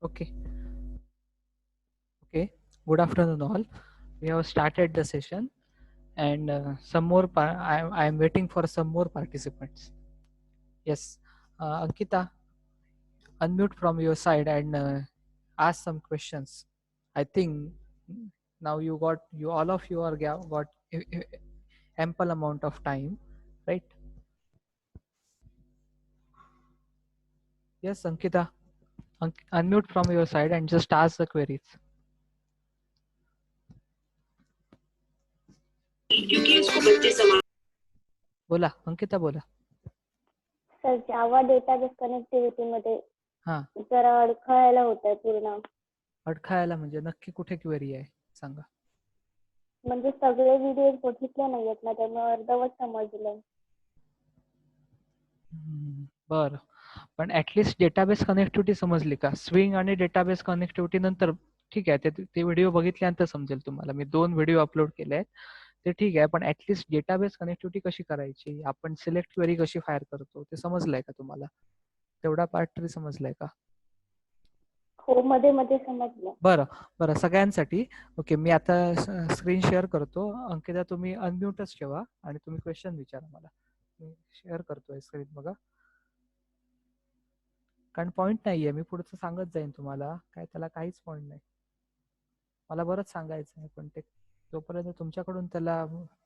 Okay. Okay. Good afternoon, all. We have started the session, and some more. I am waiting for some more participants. Yes, Ankita, unmute from your side and ask some questions. I think now you all of you are got ample amount of time, right? Yes, Ankita, unmute from your side and just ask the queries. बोला अंकिता बोला. Sir Java database connectivity मध्ये हा, जरा अडखळायला होत आहे पूर्ण. अडखायला म्हणजे नक्की कुठे क्वेरी आहे सांगा. म्हणजे सगळे व्हिडिओ बघितले नाहीयेत ना, त्यामुळे अर्धवट समजलं. बरं, पण ऍटलिस्ट डेटाबेस कनेक्टिव्हिटी समजली का? स्विंग आणि डेटाबेस कनेक्टिव्हिटी नंतर ठीक आहे, ते व्हिडिओ बघितल्यानंतर समजेल तुम्हाला. मी 2 व्हिडिओ अपलोड केले आहेत ते ठीक आहे, पण ऍटलिस्ट डेटाबेस कनेक्टिव्हिटी कशी करायची, आपण सिलेक्ट क्वेरी कशी फायर करतो ते समजलंय का तुम्हाला? तेवढा पार्ट तरी समजलाय का? हो, मध्ये मध्ये समजलं. बरं बरं, सगळ्यांसाठी. ओके, मी आता स्क्रीन शेअर करतो. अंकिता तुम्ही अनम्यूटच ठेवा आणि तुम्ही क्वेश्चन विचारा मला. मी शेअर करतोय स्क्रीन, बघा. कारण पॉईंट नाहीये, मी पुढचं सांगत जाईन तुम्हाला, काय त्याला काहीच पॉईंट नाही. मला बरंच सांगायचं आहे, पण ते जोपर्यंत तुमच्याकडून त्याला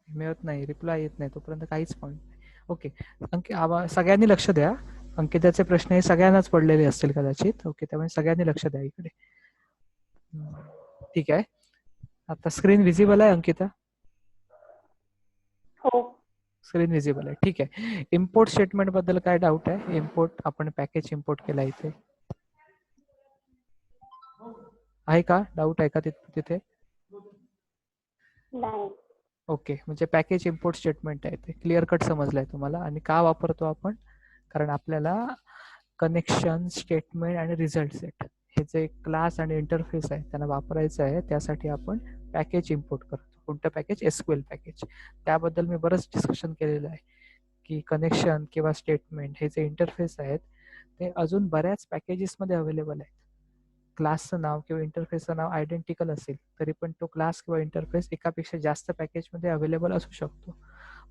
मिळत नाही, रिप्लाय येत नाही, तोपर्यंत काहीच पॉईंट नाही. ओके, सगळ्यांनी लक्ष द्या. अंकिताचे प्रश्न हे सगळ्यांनाच पडलेले असतील कदाचित. ओके, त्यामुळे सगळ्यांनी लक्ष द्या इकडे. ठीक आहे, आता स्क्रीन विजिबल आहे अंकिता? हो. स्क्रीन विजिबल आहे, ठीक आहे. इम्पोर्ट स्टेटमेंट बद्दल काय डाऊट आहे? इम्पोर्ट, आपण पॅकेज इम्पोर्ट केला इथे, आहे का? डाऊट आहे का तिथे? नाही. ओके, म्हणजे पॅकेज इम्पोर्ट स्टेटमेंट आहे ते क्लिअर कट समजलंय तुम्हाला. आणि का वापरतो आपण? कारण आपल्याला कनेक्शन, स्टेटमेंट आणि रिझल्ट सेट हे जे क्लास आणि इंटरफेस आहे त्यांना वापरायचं आहे. त्यासाठी आपण पॅकेज इम्पोर्ट करतो. कोणतं पॅकेज? SQL package. त्याबद्दल मी बरंच डिस्कशन केलेलं आहे की कनेक्शन किंवा स्टेटमेंट हे जे इंटरफेस आहेत ते अजून बऱ्याच पॅकेजेसमध्ये अवेलेबल आहेत. क्लासचं नाव किंवा इंटरफेसचं नाव आयडेंटिकल असेल तरी पण तो क्लास किंवा इंटरफेस एकापेक्षा जास्त पॅकेजमध्ये अवेलेबल असू शकतो.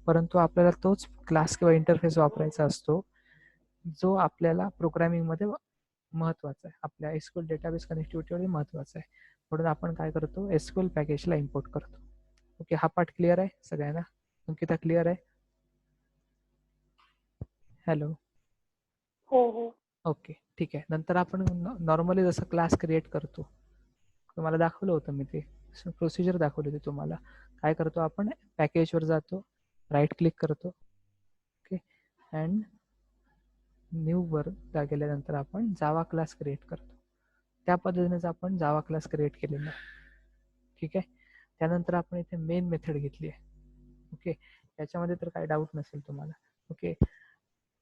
परंतु आपल्याला तोच क्लास किंवा इंटरफेस वापरायचा असतो जो आपल्याला प्रोग्रामिंगमध्ये महत्वाचा आहे, आपल्या एसक्यूएल डेटाबेस कनेक्टिव्हिटीमध्ये महत्वाचा आहे. म्हणून आपण काय करतो? एसक्यूएल पॅकेजला इम्पोर्ट करतो. ओके, हा पार्ट क्लिअर आहे सगळ्यांना? अंकिता क्लिअर आहे? हॅलो. हो हो. ओके, ठीक आहे. नंतर आपण नॉर्मली जसं क्लास क्रिएट करतो, तुम्हाला दाखवलं होतं मी, ते प्रोसिजर दाखवली होती तुम्हाला. काय करतो आपण? पॅकेजवर जातो, राईट क्लिक करतो, ओके, अँड न्यू वर गेल्यानंतर आपण जावा क्लास क्रिएट करतो. त्या पद्धतीनेच आपण जावा क्लास क्रिएट केलेला आहे. ठीक आहे. त्यानंतर आपण इथे मेन मेथड घेतली आहे. ओके, याच्यामध्ये तर काही डाऊट नसेल तुम्हाला. ओके,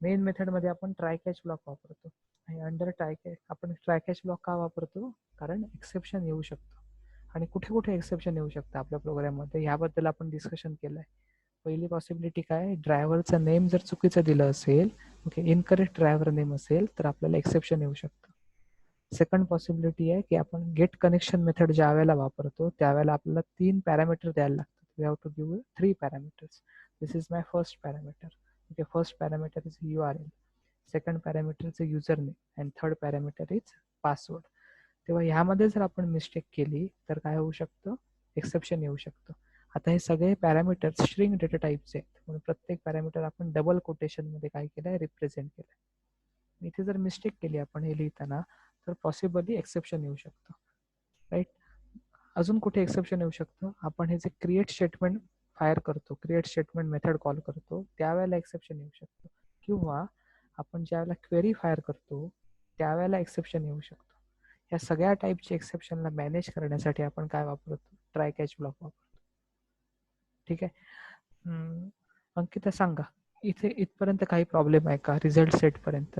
मेन मेथडमध्ये आपण ट्राय कॅच ब्लॉक वापरतो. आणि अंडर आपण ट्राय कॅच ब्लॉक का वापरतो? कारण एक्सेप्शन येऊ शकतं. आणि कुठे कुठे एक्सेप्शन येऊ शकतं आपल्या प्रोग्राममध्ये, ह्याबद्दल आपण डिस्कशन केलं आहे. पहिली पॉसिबिलिटी काय? ड्रायव्हरचं नेम जर चुकीचं दिलं असेल, ओके, इनकरेक्ट ड्रायव्हर नेम असेल तर आपल्याला एक्सेप्शन येऊ शकतं. सेकंड पॉसिबिलिटी आहे की आपण गेट कनेक्शन मेथड ज्या वेळेला वापरतो त्यावेळेला आपल्याला 3 पॅरामीटर द्यायला लागतात. We have to give 3 parameters. This is my first parameter. Okay, first parameter is URL, second parameter is user name, and third parameter is password. तेव्हा ह्यामध्ये जर आपण मिस्टेक केली तर काय होऊ शकतं? एक्सेप्शन येऊ शकतं. आता हे सगळे पॅरामीटर्स स्ट्रिंग डेटा टाईपचे आहेत, म्हणून प्रत्येक पॅरामीटर आपण डबल कोटेशनमध्ये काय केलंय? रिप्रेझेंट केलंय. इथे जर मिस्टेक केली आपण हे लिहिताना तर पॉसिबली एक्सेप्शन येऊ शकतं, राईट? अजून कुठे एक्सेप्शन येऊ शकतं? आपण हे जे क्रिएट स्टेटमेंट फायर करतो, क्रिएट स्टेटमेंट मेथड कॉल करतो त्यावेळेला एक्सेप्शन येऊ शकतं. किंवा आपण ज्यावेळेला क्वेरी फायर करतो त्यावेळेला एक्सेप्शन येऊ शकतो. या सगळ्या टाईपच्या एक्सेप्शनला मॅनेज करण्यासाठी आपण काय वापरतो? ट्राय कॅच ब्लॉक वापरतो. ठीक आहे. अंकिता सांगा, इथे इथपर्यंत काही प्रॉब्लेम आहे का रिझल्ट सेट पर्यंत?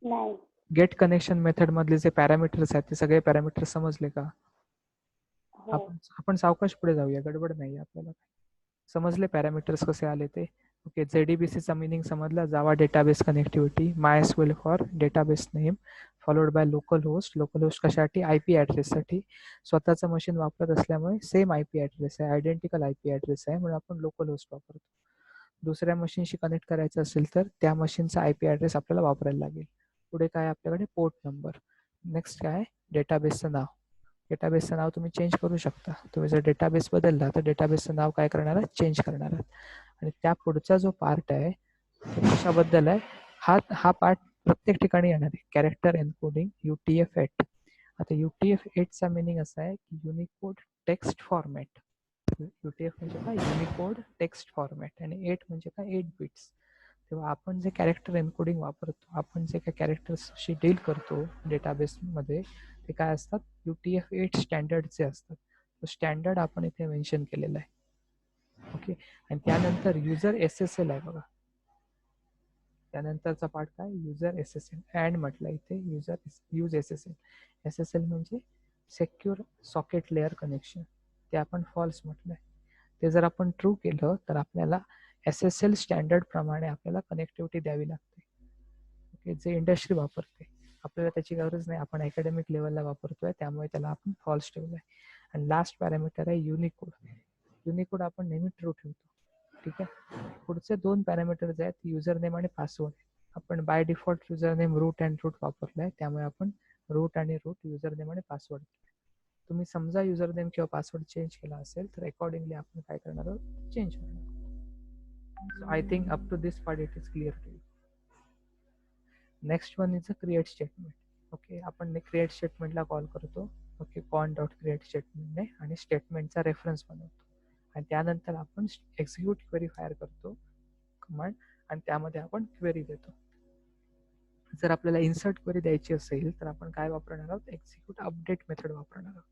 नाही. गेट कनेक्शन मेथड मधले जे पॅरामीटर्स आहेत ते सगळे पॅरामीटर्स समजले का? हो. आपण सावकाश पुढे जाऊया, गडबड नाही आपल्याला. समजले पॅरामीटर्स कसे आले ते? ओके, JDBCचा मिनिंग समजला, जावा database connectivity. MySQL for database name followed by local host. Local host कशासाठी? IP ॲड्रेससाठी. स्वतःचं मशीन वापरत असल्यामुळे सेम IP ॲड्रेस आहे, आयडेंटिकल IP ॲड्रेस आहे, म्हणून आपण लोकल होस्ट वापरतो. दुसऱ्या मशीनशी कनेक्ट करायचं असेल तर त्या मशीनचा IP ॲड्रेस आपल्याला वापरायला लागेल. पुढे काय आपल्याकडे? Port number. नेक्स्ट काय? डेटाबेसचं नाव. डेटाबेसचं नाव तुम्ही चेंज करू शकता. तुम्ही जर डेटाबेस बदलला तर डेटाबेसचं नाव काय करणार आहात? चेंज करणार आहात. आणि त्या पुढचा जो पार्ट आहे तो कशाबद्दल आहे? हा पार्ट प्रत्येक ठिकाणी येणार आहे. Character encoding UTF-8. आता UTF-8चा मिनिंग असा आहे की युनिकोड टेक्स्ट फॉर्मॅट. UTF म्हणजे काय? Unicode text format. आणि 8 म्हणजे काय? 8 बिट्स. तेव्हा आपण जे कॅरेक्टर एन्कोडिंग वापरतो, आपण जे काही कॅरेक्टर्सशी डील करतो डेटाबेसमध्ये, ते काय असतात? UTF-8 स्टँडर्डचे असतात. तो स्टँडर्ड आपण इथे मेन्शन केलेला आहे. ओके. आणि त्यानंतर युजर SSL आहे बघा. त्यानंतरचा पार्ट काय? User SSL. अँड म्हटलं इथे, यूज SSL. SSL म्हणजे सेक्युअर सॉकेट लेअर कनेक्शन. ते आपण फॉल्स म्हटलंय. ते जर आपण ट्रू केलं तर आपल्याला SSL स्टँडर्ड प्रमाणे आपल्याला कनेक्टिव्हिटी द्यावी लागते. ओके, जे इंडस्ट्री वापरते. आपल्याला त्याची गरज नाही, आपण अकॅडमिक लेवलला वापरतोय, त्यामुळे त्याला आपण फॉल्स ठेवलंय. आणि लास्ट पॅरामीटर आहे युनिकोड. युनिकोड आपण नेहमी ट्रू ठेवतो. ठीक आहे. पुढचे 2 पॅरामीटर्स आहेत, युजर नेम आणि पासवर्ड. आपण by default user name root and root वापरलाय, त्यामुळे आपण रूट आणि रूट युजर नेम आणि पासवर्ड. तुम्ही समजा युजर नेम किंवा पासवर्ड चेंज केला असेल तर अकॉर्डिंगली आपण काय करणार आहोत? चेंज करणार. So I think up to this part it is clear to you. Next one is a create statement. Okay, आपण क्रिएट स्टेटमेंटला कॉल करतो. ओके, कॉन डॉट क्रिएट स्टेटमेंटने, आणि स्टेटमेंटचा रेफरन्स बनवतो. आणि त्यानंतर आपण एक्झिक्यूट क्वेरी फायर करतो कमांड, आणि त्यामध्ये आपण क्वेरी देतो. जर आपल्याला इन्सर्ट क्वेरी द्यायची असेल तर आपण काय वापरणार आहोत? एक्झिक्यूट अपडेट मेथड वापरणार आहोत.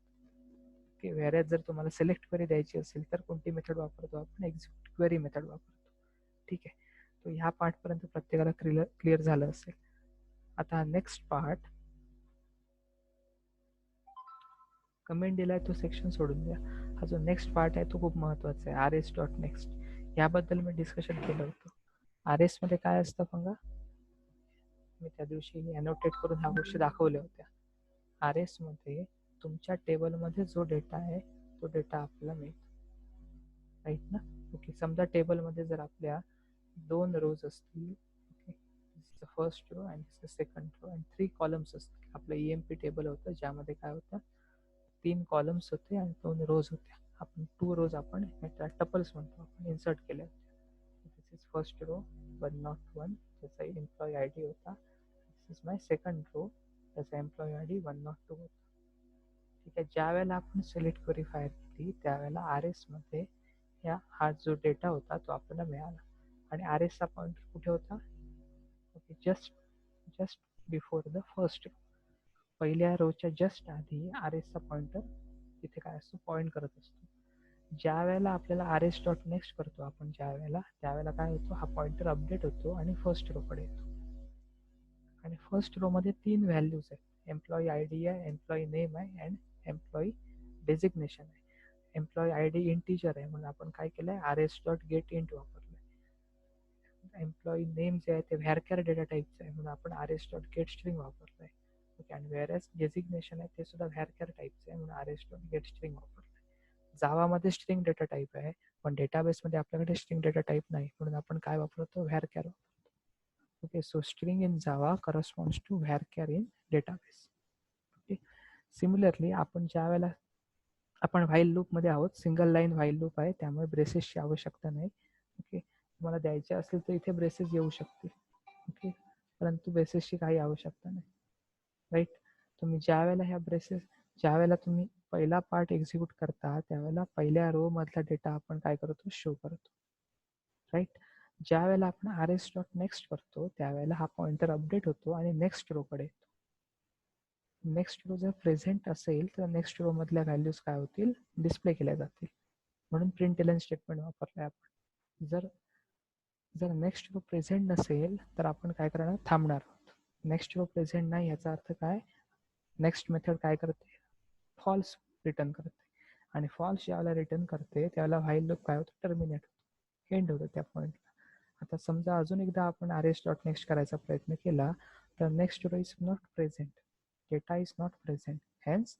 ओके, व्हेअर जर तुम्हाला सिलेक्ट क्वेरी द्यायची असेल तर कोणती मेथड वापरतो आपण? एक्झिक्यूट क्वेरी मेथड वापरतो. ठीक आहे. तो ह्या पार्टपर्यंत प्रत्येकाला क्लिअर झालं असेल. आता नेक्स्ट पार्ट, कमेंट दिलाय तो सेक्शन सोडून द्या. हा जो नेक्स्ट पार्ट आहे तो खूप महत्वाचा आहे. RS.next. याबद्दल मी डिस्कशन केलं होतं. RS मध्ये काय असतं बघा, मी त्या दिवशी अनोटेट करून ह्या गोष्टी दाखवल्या होत्या. RS मध्ये तुमच्या टेबलमध्ये जो डेटा आहे तो डेटा आपल्याला मिळतो, राईट ना? ओके, समजा टेबलमध्ये जर आपल्या 2 रोज असतील, ओके, फर्स्ट रो आणि सेकंड रो, आणि 3 कॉलम्स असतील. आपलं EMP टेबल होतं ज्यामध्ये काय होतं? 3 कॉलम्स होते आणि 2 रोज होत्या. आपण 2 रोज आपण टपल्स म्हणतो, आपण इन्सर्ट केले. दिस इज फर्स्ट रो 101, त्याचा एम्प्लॉई ID होता. दिस इज माय सेकंड रो, त्याचा एम्प्लॉई ID 102 होता. ठीक आहे. ज्या वेळेला आपण सिलेक्ट क्वेरी फायर केली त्यावेळेला RS मध्ये हा जो डेटा होता तो आपल्याला मिळाला. आणि RS चा पॉइंटर कुठे होता? Okay, just before the first row. पहिल्या रोच्या जस्ट आधी RS चा पॉइंटर तिथे काय असतो? पॉइंट करत असतो. ज्या वेळेला आपल्याला RS.next करतो आपण, त्यावेळेला काय होतो? हा पॉइंटर अपडेट होतो आणि फर्स्ट रो कडे येतो. आणि फर्स्ट रो मध्ये 3 व्हॅल्यूज आहेत. एम्प्लॉई ID आहे, एम्प्लॉई नेम आहे, अँड एम्प्लॉई डेजिग्नेशन आहे. एम्प्लॉई ID इंटीजर आहे म्हणून आपण काय केलंय? RS.getInt वापरलंय. एम्प्लॉई नेम जे आहे ते व्हॅरचर डेटा टाईपचं आहे म्हणून आपण RS.getString वापरलंय. ओके, आणि व्हेअरएज डेजिग्नेशन आहे ते सुद्धा व्हॅरचर टाईपचं आहे म्हणून RS.getString वापरलंय. जावामध्ये स्ट्रिंग डेटा टाईप आहे, पण डेटाबेसमध्ये आपल्याकडे स्ट्रिंग डेटा टाईप नाही, म्हणून आपण काय वापरतो? व्हॅरचर वापरतो. Okay, so string in Java corresponds to varchar in database. Okay, similarly आपण ज्या वेळेला आपण व्हाईल लूपमध्ये आहोत, सिंगल लाईन व्हाईल लूप आहे, त्यामुळे ब्रेसेसची आवश्यकता नाही. ओके, तुम्हाला द्यायचे असेल तर इथे ब्रेसेस येऊ शकतील. ओके, परंतु ब्रेसेसची काही आवश्यकता नाही, राईट? तुम्ही ज्या वेळेला तुम्ही पहिला पार्ट एक्झिक्यूट करता त्यावेळेला पहिल्या रो मधला डेटा आपण काय करतो? शो करतो, राईट? ज्या वेळेला आपण RS.next करतो त्यावेळेला हा पॉइंटर अपडेट होतो आणि नेक्स्ट रो कडे येतो. नेक्स्ट रो जर प्रेझेंट असेल तर नेक्स्ट रो मधल्या व्हॅल्यूज काय होतील? डिस्प्ले केल्या जातील, म्हणून प्रिंट स्टेटमेंट वापरलाय आपण. जर नेक्स्ट रो प्रेझेंट नसेल तर आपण काय करणार? थांबणार आहोत. नेक्स्ट रो प्रेझेंट नाही याचा अर्थ काय? नेक्स्ट मेथड काय करते? फॉल्स रिटर्न करते. आणि फॉल्स ज्यावेळेला रिटर्न करते त्यावेळेला व्हाईल लूप काय होतं? टर्मिनेट होतो, एंड होतं त्या पॉईंटला. आता समजा अजून एकदा आपण rs डॉट नेक्स्ट करायचा प्रयत्न केला तर next row is not present, data is not present, hence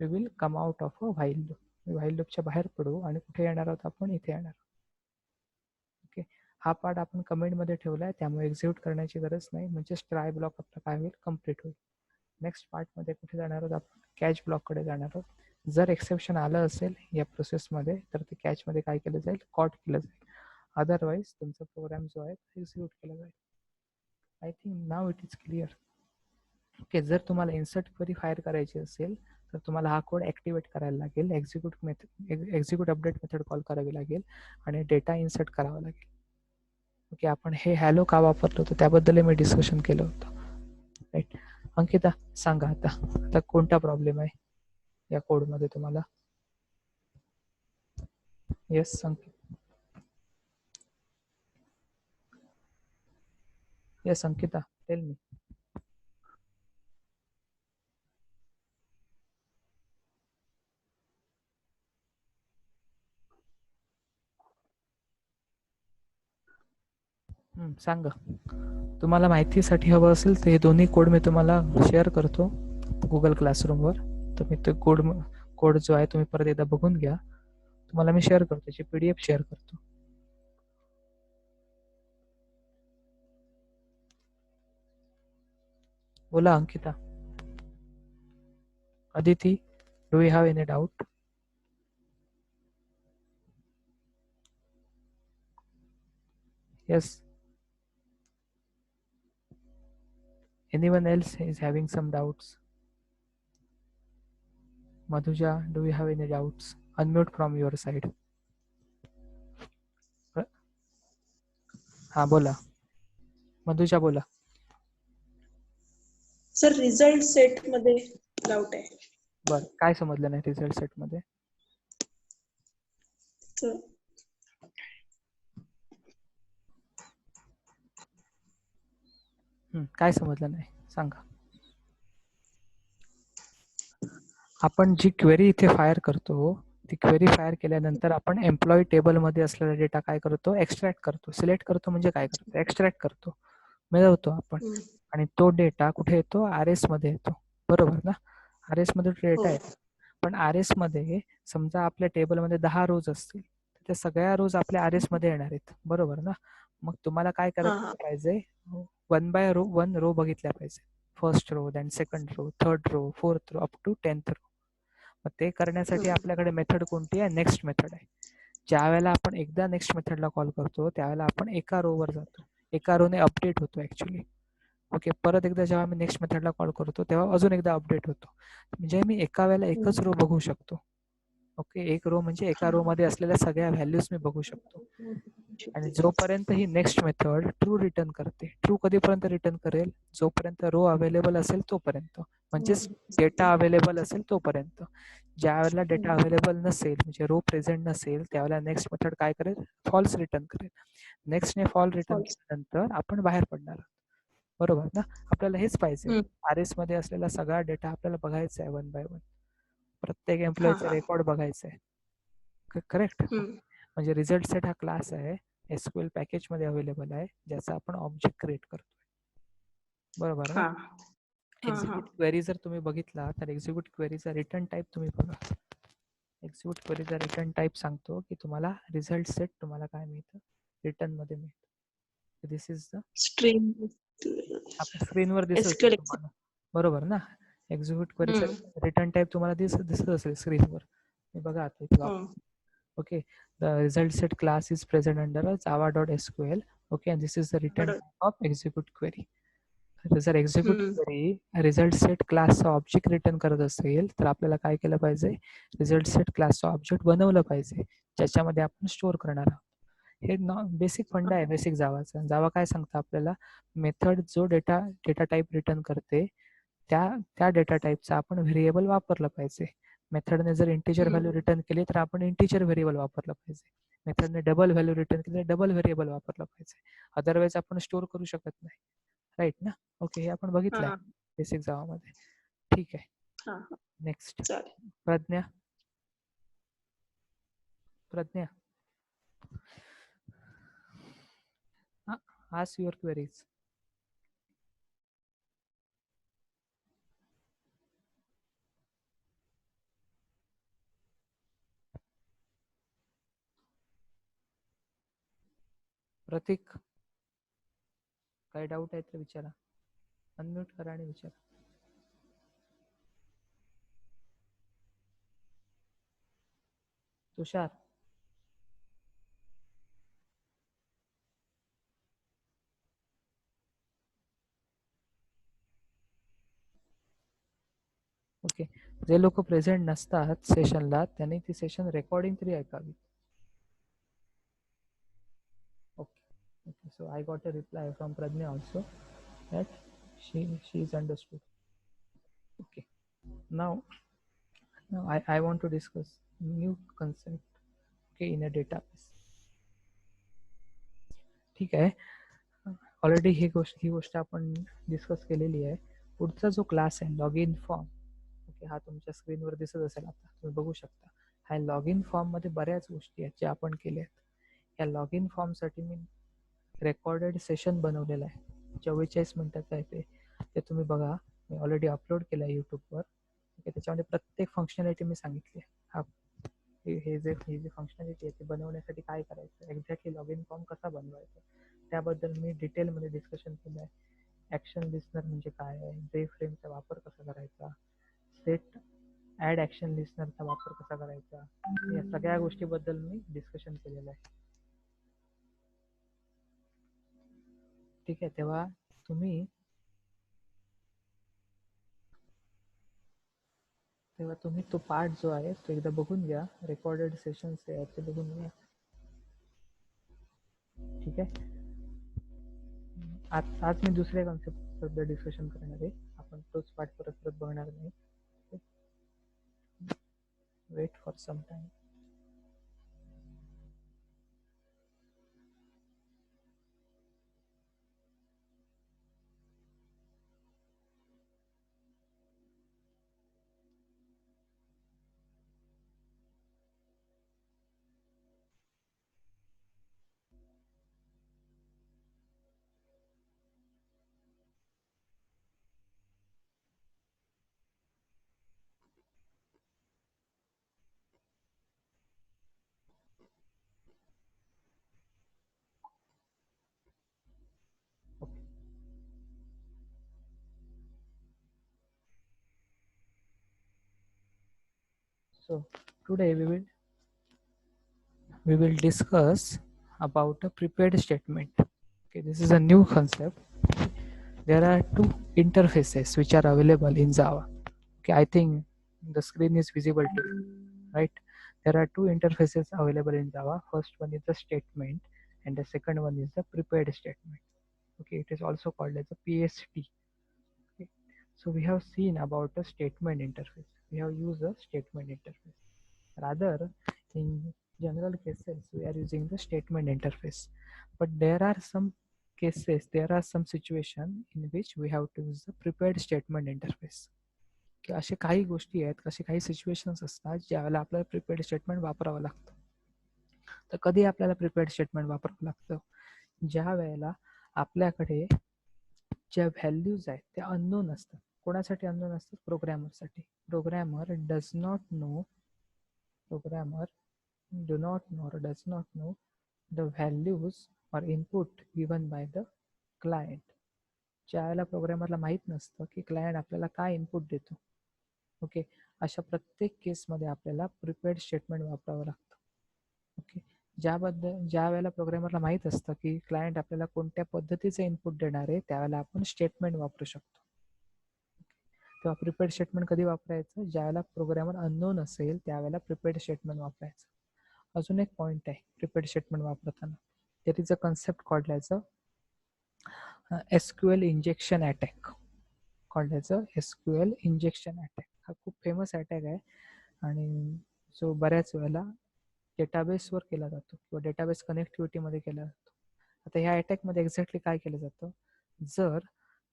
we will come out of a while loop. While लूपच्या बाहेर पडू आणि कुठे येणार आहोत आपण, इथे येणार. ओके, हा पार्ट आपण कमेंटमध्ये ठेवला आहे त्यामुळे एक्झिक्यूट करण्याची गरज नाही, म्हणजे ट्राय ब्लॉक आपला काय होईल, कम्प्लीट होईल. नेक्स्ट पार्टमध्ये कुठे जाणार आहोत आपण, कॅच ब्लॉककडे जाणार आहोत. जर एक्सेप्शन आलं असेल या प्रोसेसमध्ये तर ते कॅचमध्ये काय केलं जाईल, कॉट केलं जाईल. अदरवाईज तुमचा प्रोग्राम जो आहे एक्झिक्यूट केला जाईल. I think now it is clear. Okay, जर तुम्हाला इन्सर्ट क्वेरी फायर करायची असेल तर तुम्हाला हा कोड ॲक्टिवेट करायला लागेल, एक्झिक्यूट अपडेट मेथड कॉल करावी लागेल आणि डेटा इन्सर्ट करावा लागेल. ओके, आपण हे हॅलो का वापरलो होतं त्याबद्दल मी डिस्कशन केलं होतं. राईट, अंकिता सांगा आता कोणता प्रॉब्लेम आहे या कोडमध्ये तुम्हाला. Yes Ankita. Yes Ankita, tell me. सांगा. तुम्हाला माहितीसाठी हवं असेल तर हे दोन्ही कोड मी तुम्हाला शेअर करतो गुगल क्लासरूमवर. तर मी तो कोड जो आहे तुम्ही परत एकदा बघून घ्या. तुम्हाला मी शेअर करतो, त्याची PDF शेअर करतो. बोला Ankita. Aditi, do you have any doubt? Yes. Anyone else is having some doubts? Madhuja, do you have any doubts? Unmute from your side. हाँ बोला मधुजा, बोला. सर रिझल्ट सेट मध्ये डाऊट आहे. बर, काय समजलं नाही रिझल्ट सेट मध्ये? काय समजलं नाही सांगा. आपण जी क्वेरी इथे फायर करतो ती क्वेरी फायर केल्यानंतर आपण एम्प्लॉई टेबलमध्ये असलेला डेटा काय करतो, एक्स्ट्रॅक्ट करतो. सिलेक्ट करतो म्हणजे काय करतो, एक्स्ट्रॅक्ट करतो, मिळवतो आपण. आणि तो डेटा कुठे येतो, RS मध्ये येतो, बरोबर ना. RS मध्ये डेटा येतो. पण RS मध्ये समजा आपल्या टेबलमध्ये 10 रोज असतील तर त्या सगळ्या रोज आपल्या RS मध्ये येणार आहेत, बरोबर ना. मग तुम्हाला काय करायला पाहिजे, 1 बाय 1 रो बघितल्या पाहिजे. First row, then second row, third row, fourth row, up to 10th row. मग ते करण्यासाठी आपल्याकडे मेथड कोणती आहे, नेक्स्ट मेथड आहे. ज्या वेळेला आपण एकदा नेक्स्ट मेथडला कॉल करतो त्यावेळेला आपण एका रो वर जातो, एका रोने अपडेट होतो ऍक्च्युली. ओके, परत एकदा जेव्हा मी नेक्स्ट मेथडला कॉल करतो तेव्हा अजून एकदा अपडेट होतो. म्हणजे मी एका वेळेला एकच रो बघू शकतो. ओके, एक रो म्हणजे एका रो मध्ये असलेल्या सगळ्या व्हॅल्यूज मी बघू शकतो. आणि जोपर्यंत ही नेक्स्ट मेथड ट्रू रिटर्न करते, ट्रू कधीपर्यंत रिटर्न करेल, जोपर्यंत रो अवेलेबल असेल तोपर्यंत, म्हणजेच डेटा अवेलेबल असेल तोपर्यंत. ज्या वेळेला डेटा अवेलेबल नसेल म्हणजे रो प्रेझेंट नसेल त्यावेळेला नेक्स्ट मेथड काय करेल, फॉल्स रिटर्न करेल. नेक्स्टने फॉल्स रिटर्न केल्यानंतर आपण बाहेर पडणार आहोत, बरोबर ना. आपल्याला हेच पाहिजे, RS मध्ये असलेला सगळा डेटा आपल्याला बघायचा आहे 1 बाय 1. प्रत्येक एम्प्लॉईचा रेकॉर्ड बघायचा आहे, करेक्ट. म्हणजे रिझल्ट सेट हा क्लास आहे, SQL पॅकेज मध्ये अवेलेबल आहे, ज्याचा आपण ऑब्जेक्ट क्रिएट करतोय, बरोबर ना. एक्झिक्यूट क्वेरी जर तुम्ही बघितला तर एक्झिक्यूट क्वेरीचा रिटर्न टाईप तुम्ही बघा. एक्झिक्यूट क्वेरीचा रिटर्न टाईप सांगतो की तुम्हाला रिझल्ट सेट तुम्हाला काय मिळतं, रिटर्न मध्ये मिळतं. दिस इज द स्ट्रीम स्क्रीनवर दिसत तुम्हाला, बरोबर ना. एक्झिक्यूट क्वेरीचा रिटर्न टाईप तुम्हाला दिसत असेल स्क्रीनवर, मी बघा आता. Okay, the result set class is present under a java.sql. Okay, and this is the return type of execute query. जर एक्झिक्यूट क्वेरी रिझल्ट सेट क्लासचा ऑब्जेक्ट रिटर्न करत असेल तर आपल्याला काय केलं पाहिजे, रिझल्ट सेट क्लासचा ऑब्जेक्ट बनवलं पाहिजे ज्याच्यामध्ये आपण स्टोअर करणार आहोत. हे बेसिक फंडा आहे बेसिक जावाचा. जावा काय सांगतं आपल्याला, मेथड जो डेटा टाईप रिटर्न करते त्या डेटा टाईपचा आपण व्हेरिएबल वापरलं पाहिजे. मेथडने जर इंटिजर व्हॅल्यू रिटर्न केली तर आपण इंटिजर व्हेरिएबल वापरलं पाहिजे. मेथडने डबल व्हॅल्यू रिटर्न केली तर डबल व्हेरिएबल वापरलं पाहिजे. अदरवाईज आपण स्टोअर करू शकत नाही, राईट ना. ओके, हे आपण बघितलंय बेसिक जावामध्ये. ठीक आहे, next Pragya. ask your queries. प्रतीक, काही डाऊट आहे तर विचारा. अनम्यूट करा आणि विचारा. तुषार, ओके. जे लोक प्रेझेंट नसतात सेशनला त्यांनी ती सेशन रेकॉर्डिंग तरी ऐकावी. Okay, so I got a reply from Pragya also that she is understood. Okay, now I want to discuss new concept, okay, in a database. ठीक आहे, ऑलरेडी ही गोष्ट आपण डिस्कस केलेली आहे. पुढचा जो क्लास आहे लॉग इन फॉर्म, ओके, हा तुमच्या स्क्रीनवर दिसत असेल, आता तुम्ही बघू शकता. ह्या लॉग इन फॉर्ममध्ये बऱ्याच गोष्टी आहेत ज्या आपण केल्या आहेत. या लॉग इन फॉर्मसाठी मी रेकॉर्डेड सेशन बनवलेलं आहे, 44 मिनिटाचं आहे ते तुम्ही बघा. मी ऑलरेडी अपलोड केलं आहे यूट्यूबवर. ओके, त्याच्यामध्ये प्रत्येक फंक्शनॅलिटी मी सांगितली आहे. हे जे फंक्शनॅलिटी आहे ते बनवण्यासाठी काय करायचं, एक्झॅक्टली लॉग इन फॉर्म कसा बनवायचा, त्याबद्दल मी डिटेलमध्ये डिस्कशन केलं आहे. ॲक्शन लिस्नर म्हणजे काय आहे, जे फ्रेमचा वापर कसा करायचा, सेट ॲड ॲक्शन लिस्नरचा वापर कसा करायचा, या सगळ्या गोष्टीबद्दल मी डिस्कशन केलेलं आहे. ठीक आहे, तेव्हा तुम्ही तो पार्ट जो आहे तो एकदा बघून घ्या. रेकॉर्डेड सेशन्स आहेत ते बघून घ्या. ठीक आहे, आज मी दुसऱ्या कॉन्सेप्ट बद्दल डिस्कशन करणार आहे. आपण तोच पार्ट परत बघणार नाही. Wait for some time. So today we will discuss about a prepared statement. Okay, this is a new concept. There are two interfaces which are available in Java. Okay, I think the screen is visible to you, right? There are two interfaces available in Java. First one is the statement and the second one is the prepared statement. Okay, it is also called as a PST. Okay. So we have seen about a statement interface. We have used a statement interface. Rather, in general cases, we are using the statement interface. But there are some cases, there are some situations in which we have to use the prepared statement interface. की असे काही गोष्टी आहेत, असे काही situations असतात ज्यावेळेला आपल्याला प्रिपेअर्ड स्टेटमेंट वापरावं लागतं. तर कधी आपल्याला प्रिपेअर्ड स्टेटमेंट वापरावं लागतं, ज्या वेळेला आपल्याकडे ज्या व्हॅल्यूज आहेत त्या अननोन असतात. कोणासाठी अननोन असतात? प्रोग्रॅमरसाठी. Programmer do not know or does not know the values or input given by the client. ज्यावेळेला प्रोग्रॅमरला माहीत नसतं की क्लायंट आपल्याला काय इनपुट देतो. ओके, अशा प्रत्येक केसमध्ये आपल्याला प्रिपेअर्ड स्टेटमेंट वापरावं लागतं. ओके, ज्या वेळेला प्रोग्रॅमरला माहीत असतं की क्लायंट आपल्याला कोणत्या पद्धतीचं इनपुट देणार आहे त्यावेळेला आपण स्टेटमेंट वापरू शकतो. तेव्हा प्रिपेअर्ड स्टेटमेंट कधी वापरायचं? ज्यावेळेला प्रोग्रॅमर अननोन असेल त्यावेळेला प्रिपेअर्ड स्टेटमेंट वापरायचं. अजून एक पॉईंट आहे प्रिपेअर्ड स्टेटमेंट वापरताना, there is a concept called as a SQL injection attack. हा खूप फेमस अटॅक आहे आणि जो बऱ्याच वेळेला डेटाबेसवर केला जातो किंवा डेटाबेस कनेक्टिव्हिटीमध्ये केला जातो. आता ह्या अटॅकमध्ये एक्झॅक्टली काय केलं जातं, जर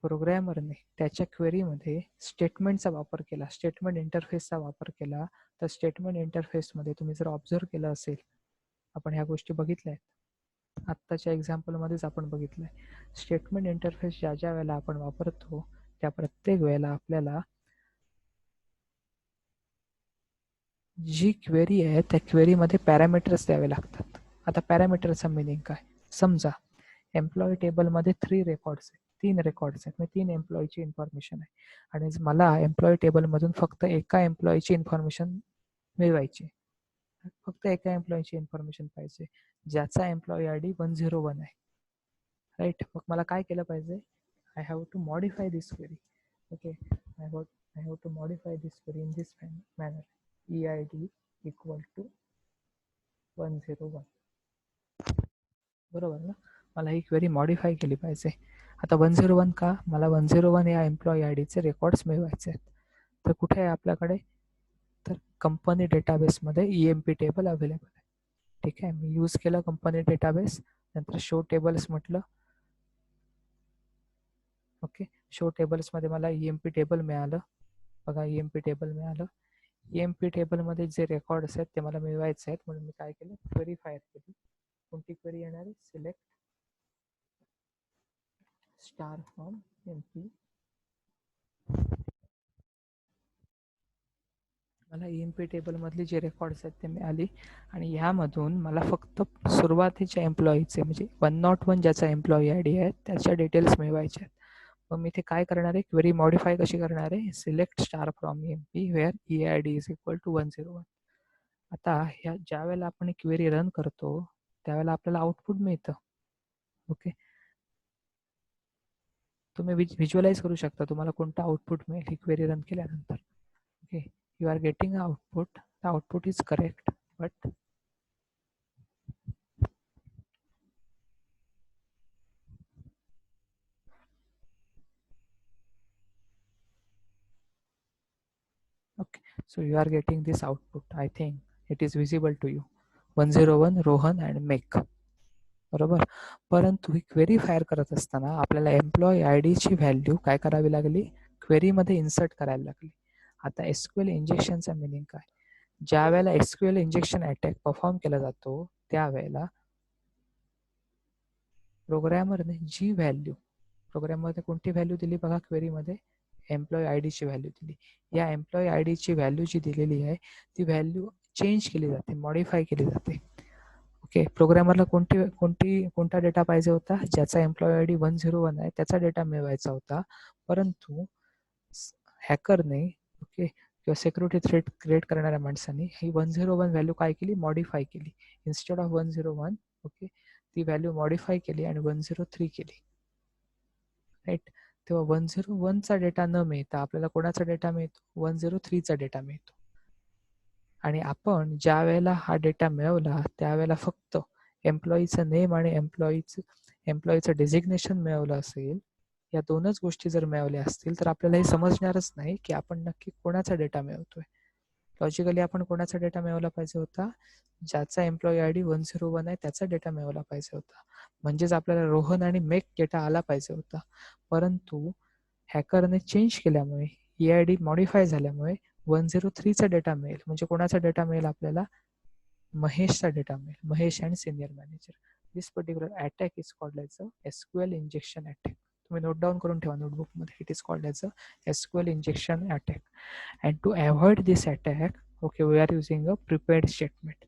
प्रोग्रॅमरने त्याच्या क्वेरीमध्ये स्टेटमेंटचा वापर केला, स्टेटमेंट इंटरफेसचा वापर केला, तर स्टेटमेंट इंटरफेसमध्ये तुम्ही जर ऑब्झर्व केलं असेल, आपण ह्या गोष्टी बघितल्या आहेत, आत्ताच्या एक्झाम्पलमध्येच आपण बघितलंय. स्टेटमेंट इंटरफेस ज्या ज्या वेळेला आपण वापरतो त्या प्रत्येक वेळेला आपल्याला जी क्वेरी आहे त्या क्वेरीमध्ये पॅरामीटर्स द्यावे लागतात. आता पॅरामीटरचा मिनिंग काय? समजा एम्प्लॉई टेबलमध्ये 3 रेकॉर्ड्स आहेत, 3 रेकॉर्ड्स आहेत, म्हणजे 3 एम्प्लॉईची इन्फॉर्मेशन आहे आणि मला एम्प्लॉई टेबलमधून फक्त एका एम्प्लॉईची इन्फॉर्मेशन मिळवायची. फक्त एका एम्प्लॉईची इन्फॉर्मेशन पाहिजे ज्याचा एम्प्लॉई आय डी 101 आहे. राईट. मग मला काय केलं पाहिजे? I have to modify this query. Okay, I have to modify this query in this manner. EID equal to 101. बरोबर ना? मला ही क्वेरी मॉडिफाय केली पाहिजे. आता 101 का? मला 101 या एम्प्लॉई आय डीचे रेकॉर्ड्स मिळवायचे आहेत. तर कुठे आहे आपल्याकडे? तर कंपनी डेटाबेसमध्ये EMP टेबल अवेलेबल आहे. ठीक आहे, मी यूज केलं कंपनी डेटाबेस. नंतर शो टेबल्स म्हटलं. ओके, शो टेबल्समध्ये मला EMP टेबल मिळालं. बघा, EMP टेबल मिळालं. EMP टेबलमध्ये जे रेकॉर्ड्स आहेत ते मला मिळवायचे आहेत, म्हणून मी काय केलं? क्वेरी फायर केली. कोणती क्वेरी येणार आहे? Select star from MP. मला EMP टेबलमधली जे रेकॉर्ड्स आहेत ते मिळाली आणि ह्यामधून मला फक्त सुरुवातीच्या एम्प्लॉईचे म्हणजे 101 ज्याचा एम्प्लॉई आय डी आहे त्याच्या डिटेल्स मिळवायचे आहेत. मग मी ते काय करणार आहे? क्वेरी मॉडिफाय कशी करणार आहे? Select star from MP where EID is equal to 101. आता ह्या ज्या वेळेला आपण क्वेरी रन करतो त्यावेळेला आपल्याला आउटपुट मिळतं. ओके, तुम्ही व्हिज्युअलाइज करू शकता तुम्हाला कोणतं आउटपुट मिळेल ही क्वेरी रन केल्यानंतर. Okay, you are getting an output. The output is correct, but okay, so you are getting this output. I think it is visible to you. 101 Rohan and Meg. बरोबर. परंतु ही query fire करत असताना आपल्याला employee I डीची value काय करावी लागली? क्वेरीमध्ये insert करायला लागली. आता SQL इंजेक्शनचा मिनिंग काय? ज्या वेळेला SQL इंजेक्शन अटॅक परफॉर्म केला जातो त्यावेळेला प्रोग्रॅमरने जी व्हॅल्यू प्रोग्राममध्ये कोणती व्हॅल्यू दिली बघा? क्वेरीमध्ये एम्प्लॉई आय डीची व्हॅल्यू दिली. या एम्प्लॉई आय डीची व्हॅल्यू जी दिलेली आहे ती व्हॅल्यू चेंज केली जाते, मॉडिफाय केली जाते. ओके, प्रोग्रामरला कोणता डेटा पाहिजे होता? ज्याचा एम्प्लॉई आय डी 101 आहे त्याचा डेटा मिळवायचा होता. परंतु हॅकरने ओके किंवा सिक्युरिटी थ्रेट क्रिएट करणाऱ्या माणसाने ही 101 व्हॅल्यू काय केली? मॉडिफाय केली. इन्स्टेड ऑफ 101 ओके ती व्हॅल्यू मॉडिफाय केली आणि 103 केली. राईट. तेव्हा 101चा डेटा न मिळता आपल्याला कोणाचा डेटा मिळतो? 103चा डेटा मिळतो. आणि आपण ज्या वेळेला हा डेटा मिळवला त्यावेळेला फक्त एम्प्लॉईचं नेम आणि एम्प्लॉईचं डेझिग्नेशन मिळवलं असेल, या दोनच गोष्टी जर मिळवल्या असतील तर आपल्याला हे समजणारच नाही की आपण नक्की कोणाचा डेटा मिळवतोय. लॉजिकली आपण कोणाचा डेटा मिळवला पाहिजे होता? ज्याचा एम्प्लॉई आय डी 101 आहे त्याचा डेटा मिळवला पाहिजे होता. म्हणजेच आपल्याला रोहन आणि मेक डेटा आला पाहिजे होता. परंतु हॅकरने चेंज केल्यामुळे EID मॉडिफाय झाल्यामुळे 103चा डेटा मिळेल. म्हणजे कोणाचा डेटा मिळेल आपल्याला? महेशचा डेटा मिळेल. Mahesh and senior manager. This particular attack is called as a SQL injection attack. तुम्ही नोट डाऊन करून ठेवा नोटबुकमध्ये. It is called as a SQL injection attack. And to avoid this attack okay we are using a prepared statement.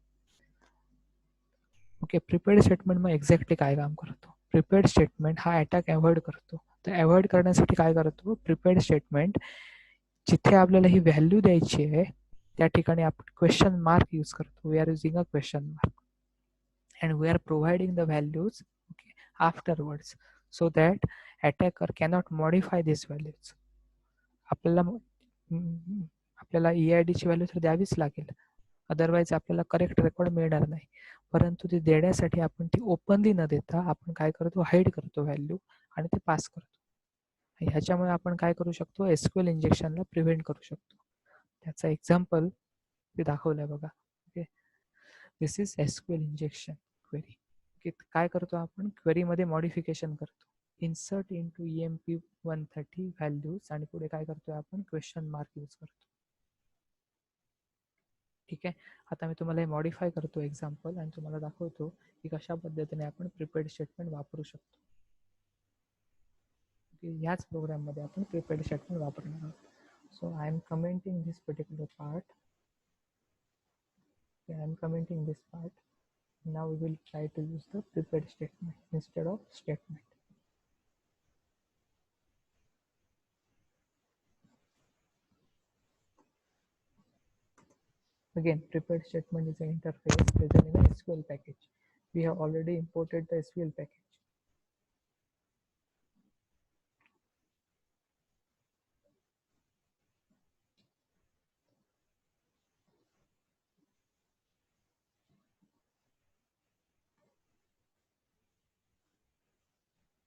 Okay, prepared statement मग exactly काय काम करतो? Prepared statement हा attack avoid करतो. तर अवॉइड करण्यासाठी काय करतो? प्रिपेअर्ड स्टेटमेंट जिथे आपल्याला ही व्हॅल्यू द्यायची आहे त्या ठिकाणी आपण क्वेश्चन मार्क यूज करतो. We are using a question mark and we are providing the values okay afterwards so that attacker cannot modify this values. आपल्याला EIDची व्हॅल्यू तर द्यावीच लागेल, अदरवाईज आपल्याला करेक्ट रेकॉर्ड मिळणार नाही. परंतु ते देण्यासाठी आपण ती ओपनली न देता आपण काय करतो? हाईड करतो व्हॅल्यू आणि ते पास करतो. ह्याच्यामुळे आपण काय करू शकतो? SQL इंजेक्शनला प्रिव्हेंट करू शकतो. त्याचा एक्झाम्पल ते दाखवलंय बघा. Okay, this is SQL injection query. Okay, काय करतो आपण? क्वेरीमध्ये मॉडिफिकेशन करतो. इन्सर्ट इंटू EMP 130 व्हॅल्यूज आणि पुढे काय करतोय आपण? क्वेश्चन मार्क यूज करतो. ठीक आहे. आता मी तुम्हाला हे मॉडिफाय करतो एक्झाम्पल आणि तुम्हाला दाखवतो की कशा पद्धतीने आपण प्रिपेड स्टेटमेंट वापरू शकतो. ह्याच प्रोग्राममध्ये आपण प्रिपेड स्टेटमेंट वापरणार आहोत. So I am commenting this particular part. I am commenting this part. Now we will try to use the prepared statement instead of statement. Again, prepared statement is an interface present in the SQL package. We have already imported the SQL package.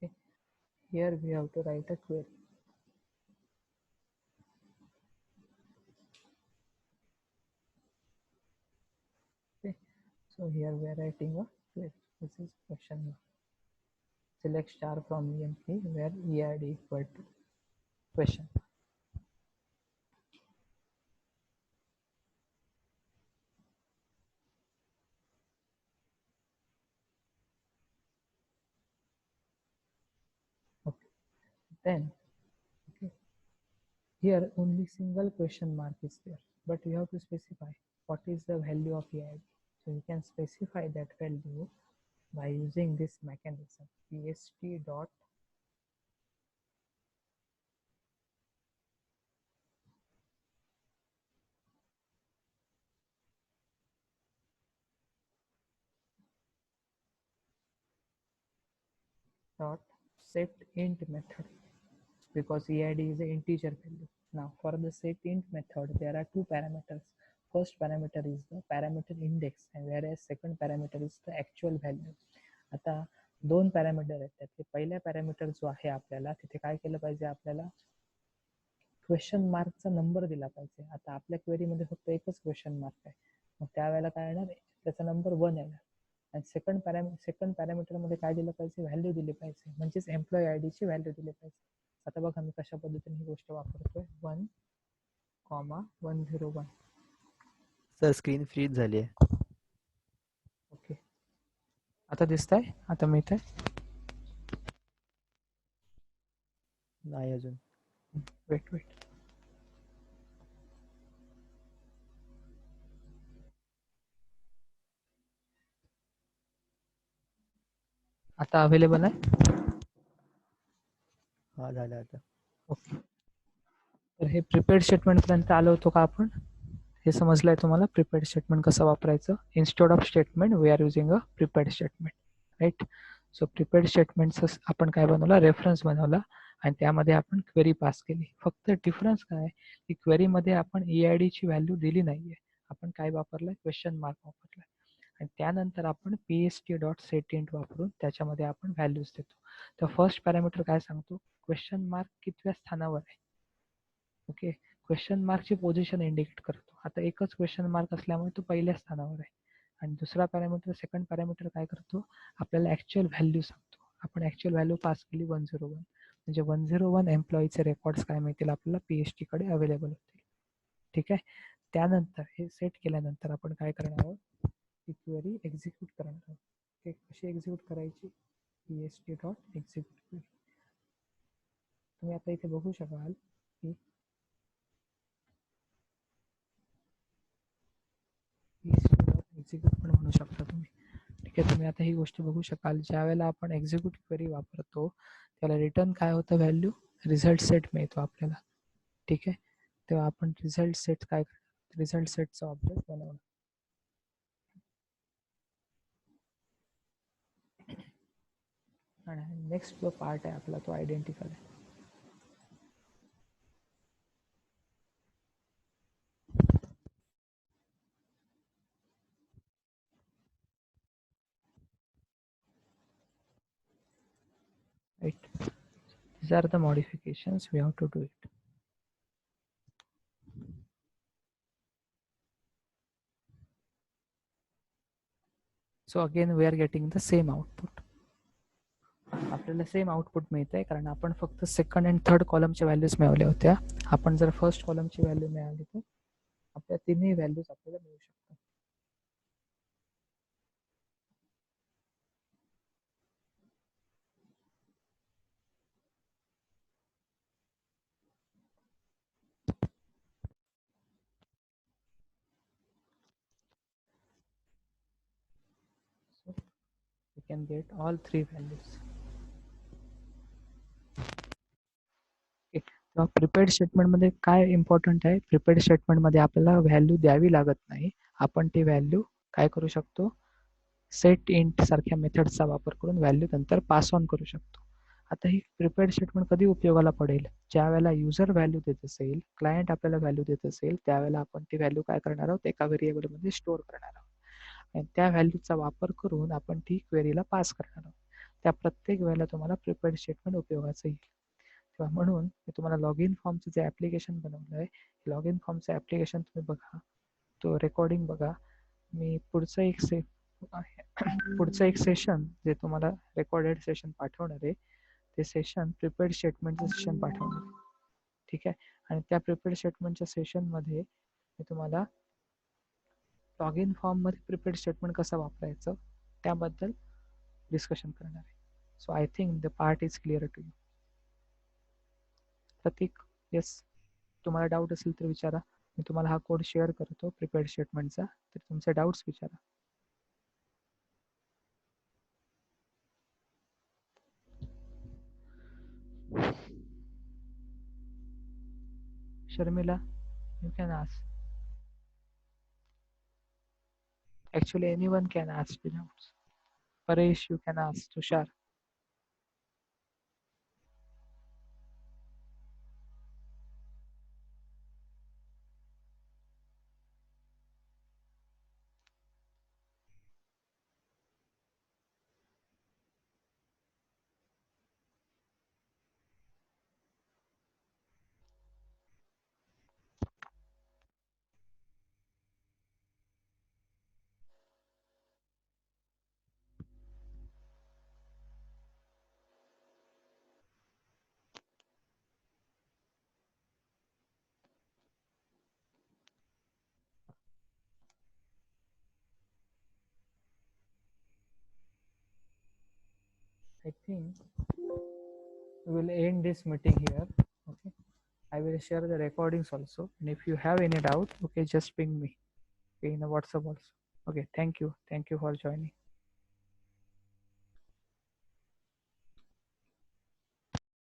Okay. Here we have to write a query. Okay. So here we are writing a query. This is question mark. Select star from EMP where EID equal to question. Okay. Then okay. Here only single question mark is there, but you have to specify what is the value of EID. So you can specify that value by using this mechanism pst dot set int method, because EID is an integer value. Now for the set int method there are two parameters. First parameter is the parameter index and whereas second parameter is the actual value. आता दोन parameter आहेत त्यातले पहिल्या parameter जो आहे आपल्याला तिथे काय केलं पाहिजे, आपल्याला क्वेश्चन मार्कचा नंबर दिला पाहिजे. आता आपल्या क्वेरीमध्ये फक्त एकच क्वेश्चन मार्क आहे, मग त्यावेळेला काय येणार, त्याचा नंबर 1 येणार. आणि सेकंड पॅरामीटरमध्ये काय दिलं पाहिजे, व्हॅल्यू दिली पाहिजे, म्हणजेच एम्प्लॉई आय ची व्हॅल्यू दिली पाहिजे. आता बघा मी कशा पद्धतीने ही गोष्ट वापरतोय. 1,101. सर स्क्रीन फ्रीज झाली आहे. ओके, आता दिसतंय, आता मिळतंय? नाही अजून. वेट. आता अवेलेबल आहे? हा झालं आता. ओके, तर हे प्रिपेड स्टेटमेंट पर्यंत आलो होतो का आपण? हे समजलंय तुम्हाला प्रिपेड स्टेटमेंट कसं वापरायचं? Instead of statement we are using a prepared statement, right? So prepared स्टेटमेंटचं आपण काय बनवला, रेफरन्स बनवला आणि त्यामध्ये आपण क्वेरी पास केली. फक्त डिफरन्स काय की क्वेरीमध्ये आपण EID ची व्हॅल्यू दिली नाहीये, आपण काय वापरलंय, क्वेश्चन मार्क वापरलाय. आणि त्यानंतर आपण pst डॉट सेट इंट वापरून त्याच्यामध्ये आपण व्हॅल्यूज देतो. तर फर्स्ट पॅरामीटर काय सांगतो, क्वेश्चन मार्क कितव्या स्थानावर आहे. ओके, क्वेश्चन मार्कची पोझिशन इंडिकेट करतो. आता एकच क्वेश्चन मार्क असल्यामुळे तो पहिल्या स्थानावर आहे. आणि दुसरा पॅरामीटर, सेकंड पॅरामीटर काय करतो, आपल्याला ॲक्च्युअल व्हॅल्यू सांगतो. आपण ॲक्च्युअल व्हॅल्यू पास केली 101, म्हणजे 101 एम्प्लॉईचे रेकॉर्ड्स काय मिळतील आपल्याला, PST कडे अवेलेबल होतील. ठीक आहे. त्यानंतर हे सेट केल्यानंतर आपण काय करणार आहोत, ही क्वेरी एक्झिक्यूट करणार आहोत. ओके, कशी एक्झिक्यूट करायची, pst डॉट एक्झिक्यूट क्वेरी. तुम्ही आता इथे बघू शकाल की एक्झिक्यूट पण म्हणू शकता तुम्ही. ठीक आहे, तुम्ही आता ही गोष्ट बघू शकाल, ज्या वेळेला आपण एक्झिक्यूट क्वेरी वापरतो त्याला रिटर्न काय होतं, व्हॅल्यू रिझल्ट सेट मिळतो आपल्याला. ठीक आहे, तेव्हा आपण रिझल्ट सेट काय करतो, रिझल्ट सेटचा ऑब्जेक्ट बनवणार. आणि नेक्स्ट जो पार्ट आहे आपला तो आयडेंटिकल आहे. Right, these are the modifications we have to do it. So again we are getting the same output. आपल्याला सेम आउटपुट मिळत आहे कारण आपण फक्त सेकंड अँड थर्ड कॉलमच्या व्हॅल्यूज मिळवल्या होत्या. आपण जर फर्स्ट कॉलमची व्हॅल्यू मिळाली तर आपल्या तिन्ही व्हॅल्यूज आपल्याला मिळू शकतात. So we can get all three values. तेव्हा प्रिपेअर्ड स्टेटमेंटमध्ये काय इम्पॉर्टंट आहे, प्रिपेअर्ड स्टेटमेंटमध्ये आपल्याला व्हॅल्यू द्यावी लागत नाही. आपण ती व्हॅल्यू काय करू शकतो, सेट इंट सारख्या मेथड्सचा वापर करून व्हॅल्यू नंतर पास ऑन करू शकतो. आता ही प्रिपेअर्ड स्टेटमेंट कधी उपयोगाला पडेल, ज्या वेळेला युजर व्हॅल्यू देत असेल, क्लायंट आपल्याला व्हॅल्यू देत असेल, त्यावेळेला आपण ती व्हॅल्यू काय करणार आहोत, एका व्हेरिएबलमध्ये स्टोअर करणार आहोत आणि त्या व्हॅल्यूचा वापर करून आपण ती क्वेरीला पास करणार आहोत. त्या प्रत्येक वेळेला तुम्हाला प्रिपेअर्ड स्टेटमेंट उपयोगाचं येईल. तेव्हा म्हणून मी तुम्हाला लॉग इन फॉर्मचं जे ॲप्लिकेशन बनवलं आहे, लॉग इन फॉर्मचं ॲप्लिकेशन तुम्ही बघा, तो रेकॉर्डिंग बघा. मी पुढचं एक सेशन जे तुम्हाला रेकॉर्डेड सेशन पाठवणार आहे, ते सेशन प्रिपेअर्ड स्टेटमेंटचं सेशन पाठवणार आहे. ठीक आहे. आणि त्या प्रिपेअर्ड स्टेटमेंटच्या सेशनमध्ये मी तुम्हाला लॉग इन फॉर्ममध्ये प्रिपेअर्ड स्टेटमेंट कसं वापरायचं त्याबद्दल डिस्कशन करणार आहे. So I think the part is clear to you. Prateek, yes, तुम्हाला डाऊट असेल तर विचारा. मी तुम्हाला हा कोड शेअर करतो प्रिपेअर्ड स्टेटमेंटचा, तर तुमचे डाऊट्स विचारा. Sharmila, you can ask. Actually, anyone can ask the doubts. Paresh, you can ask. Tushar. I think we will end this meeting here. Okay. I will share the recordings also. And if you have any doubt, okay, just ping me in a WhatsApp also. Okay. Thank you. Thank you for joining.